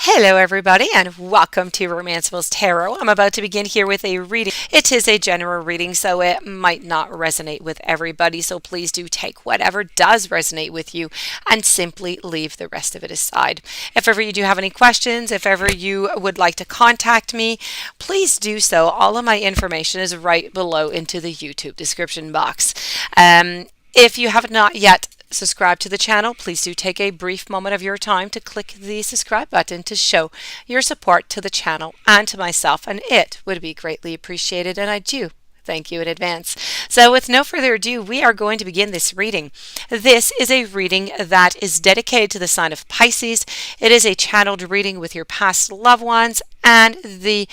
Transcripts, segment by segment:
Hello, everybody, and welcome to Romanceable's Tarot. I'm about to begin here with a reading. It is a general reading, so it might not resonate with everybody, so please do take whatever does resonate with you and simply leave the rest of it aside. If ever you do have any questions, if ever you would like to contact me, please do so. All of my information is right below into the YouTube description box. If you have not yet subscribe to the channel, please do take a brief moment of your time to click the subscribe button to show your support to the channel and to myself, and it would be greatly appreciated, and I do thank you in advance. So with no further ado, we are going to begin this reading. This is a reading that is dedicated to the sign of Pisces. It is a channeled reading with your past loved ones and the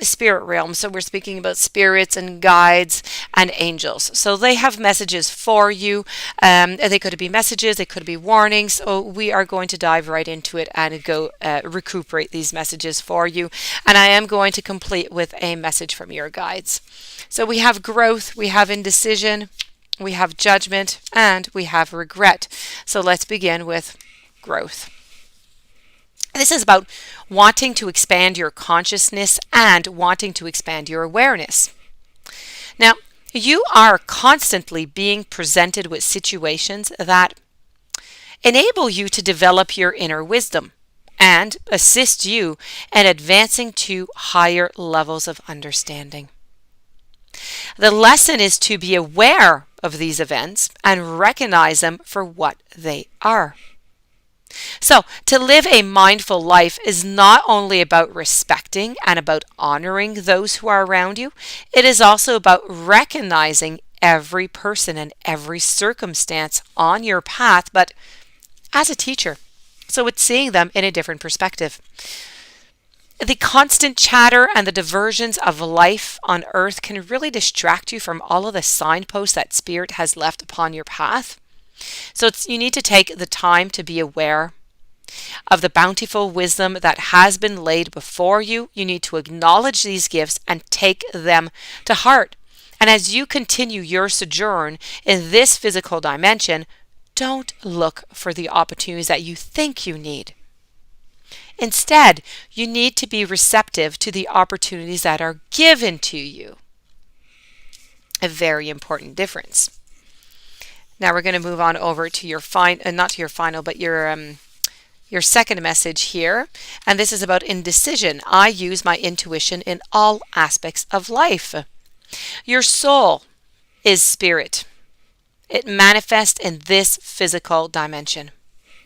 spirit realm. So we're speaking about spirits and guides and angels. So they have messages for you. They could be messages, they could be warnings. So we are going to dive right into it and go recuperate these messages for you. And I am going to complete with a message from your guides. So we have growth, we have indecision, we have judgment, and we have regret. So let's begin with growth. This is about wanting to expand your consciousness and wanting to expand your awareness. Now, you are constantly being presented with situations that enable you to develop your inner wisdom and assist you in advancing to higher levels of understanding. The lesson is to be aware of these events and recognize them for what they are. So, to live a mindful life is not only about respecting and about honoring those who are around you, it is also about recognizing every person and every circumstance on your path, but as a teacher. So it's seeing them in a different perspective. The constant chatter and the diversions of life on earth can really distract you from all of the signposts that Spirit has left upon your path. So you need to take the time to be aware of the bountiful wisdom that has been laid before you. You need to acknowledge these gifts and take them to heart. And as you continue your sojourn in this physical dimension, don't look for the opportunities that you think you need. Instead, you need to be receptive to the opportunities that are given to you. A very important difference. Now we're going to move on over to your not to your final, but your second message here, and this is about indecision. I use my intuition in all aspects of life. Your soul is spirit. It manifests in this physical dimension.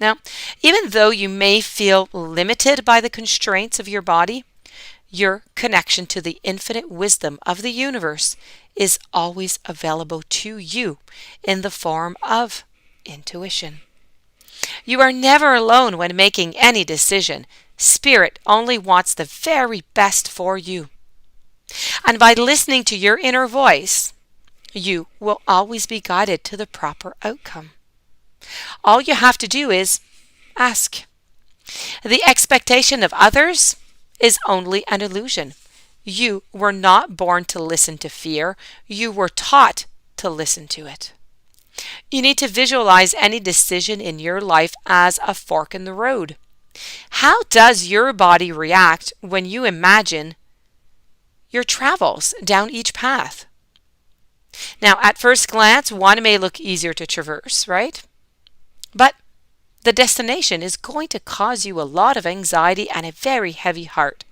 Now, even though you may feel limited by the constraints of your body, your connection to the infinite wisdom of the universe is always available to you in the form of intuition. You are never alone when making any decision. Spirit only wants the very best for you. And by listening to your inner voice, you will always be guided to the proper outcome. All you have to do is ask. The expectation of others is only an illusion. You were not born to listen to fear. You were taught to listen to it. You need to visualize any decision in your life as a fork in the road. How does your body react when you imagine your travels down each path? Now, at first glance, one may look easier to traverse, right? But the destination is going to cause you a lot of anxiety and a very heavy heart.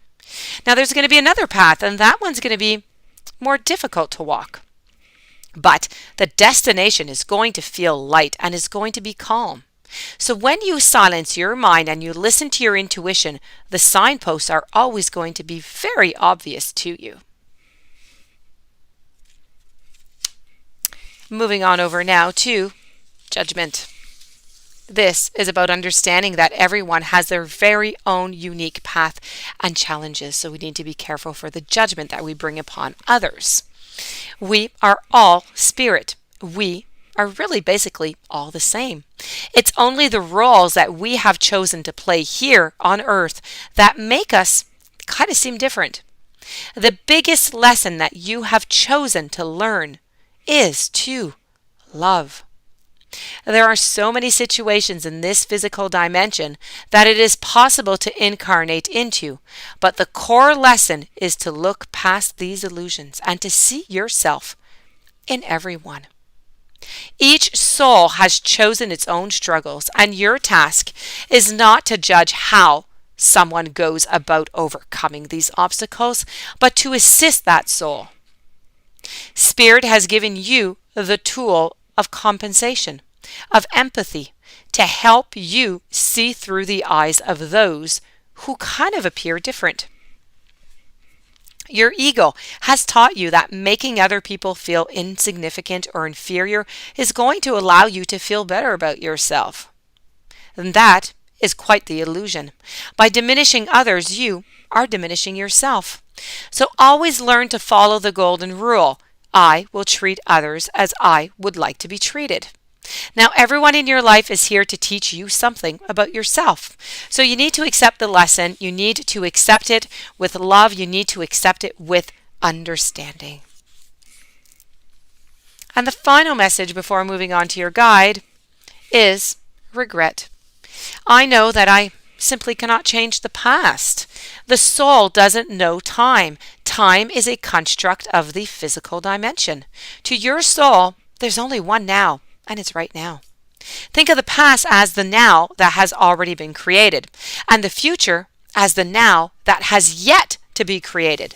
Now, there's going to be another path, and that one's going to be more difficult to walk. But the destination is going to feel light and is going to be calm. So when you silence your mind and you listen to your intuition, the signposts are always going to be very obvious to you. Moving on over now to judgment. This is about understanding that everyone has their very own unique path and challenges, so we need to be careful for the judgment that we bring upon others. We are all spirit. We are really basically all the same. It's only the roles that we have chosen to play here on earth that make us kind of seem different. The biggest lesson that you have chosen to learn is to love. There are so many situations in this physical dimension that it is possible to incarnate into, but the core lesson is to look past these illusions and to see yourself in everyone. Each soul has chosen its own struggles, and your task is not to judge how someone goes about overcoming these obstacles, but to assist that soul. Spirit has given you the tool of compensation, of empathy, to help you see through the eyes of those who kind of appear different. Your ego has taught you that making other people feel insignificant or inferior is going to allow you to feel better about yourself. And that is quite the illusion. By diminishing others, you are diminishing yourself. So always learn to follow the golden rule. I will treat others as I would like to be treated. Now, everyone in your life is here to teach you something about yourself. So you need to accept the lesson. You need to accept it with love. You need to accept it with understanding. And the final message before moving on to your guide is regret. I know that I simply cannot change the past. The soul doesn't know time. Time is a construct of the physical dimension. To your soul, there's only one now. And it's right now. Think of the past as the now that has already been created, and the future as the now that has yet to be created.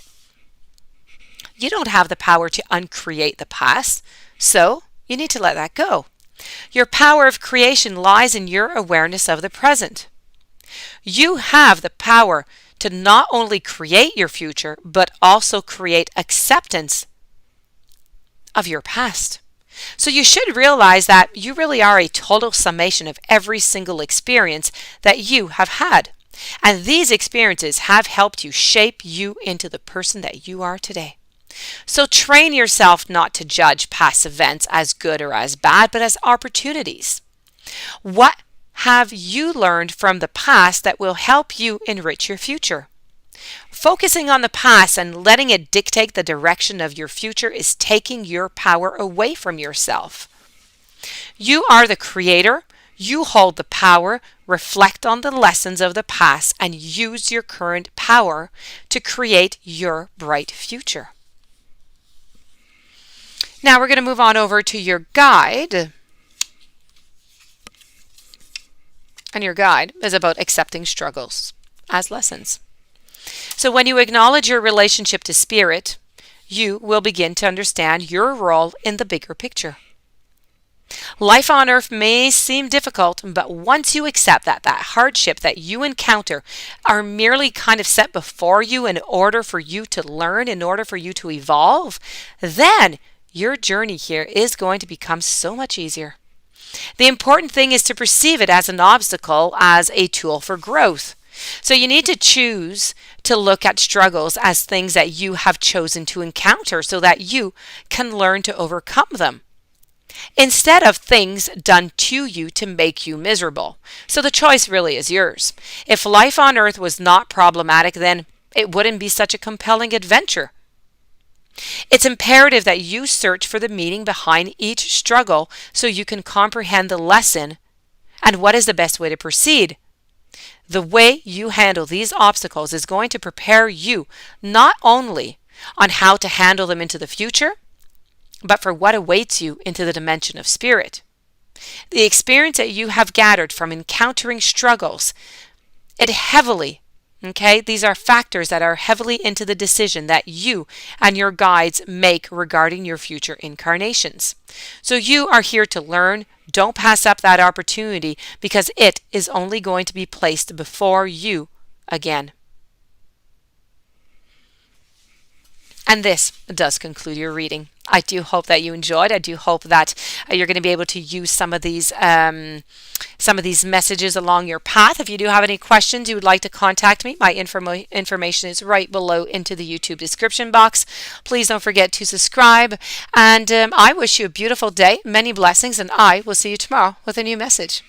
You don't have the power to uncreate the past, so you need to let that go. Your power of creation lies in your awareness of the present. You have the power to not only create your future, but also create acceptance of your past. So you should realize that you really are a total summation of every single experience that you have had. And these experiences have helped you shape you into the person that you are today. So train yourself not to judge past events as good or as bad, but as opportunities. What have you learned from the past that will help you enrich your future? Focusing on the past and letting it dictate the direction of your future is taking your power away from yourself. You are the creator. You hold the power. Reflect on the lessons of the past and use your current power to create your bright future. Now we're going to move on over to your guide. And your guide is about accepting struggles as lessons. So when you acknowledge your relationship to spirit, you will begin to understand your role in the bigger picture. Life on earth may seem difficult, but once you accept that hardship that you encounter are merely kind of set before you in order for you to learn, in order for you to evolve, then your journey here is going to become so much easier. The important thing is to perceive it as an obstacle, as a tool for growth. So you need to choose to look at struggles as things that you have chosen to encounter so that you can learn to overcome them, instead of things done to you to make you miserable. So the choice really is yours. If life on earth was not problematic, then it wouldn't be such a compelling adventure. It's imperative that you search for the meaning behind each struggle so you can comprehend the lesson and what is the best way to proceed. The way you handle these obstacles is going to prepare you not only on how to handle them into the future, but for what awaits you into the dimension of spirit. The experience that you have gathered from encountering struggles, these are factors that are heavily into the decision that you and your guides make regarding your future incarnations. So you are here to learn. Don't pass up that opportunity because it is only going to be placed before you again. And this does conclude your reading. I do hope that you enjoyed. I do hope that you're going to be able to use some of these messages along your path. If you do have any questions, you would like to contact me, my information is right below into the YouTube description box. Please don't forget to subscribe. And I wish you a beautiful day, many blessings, and I will see you tomorrow with a new message.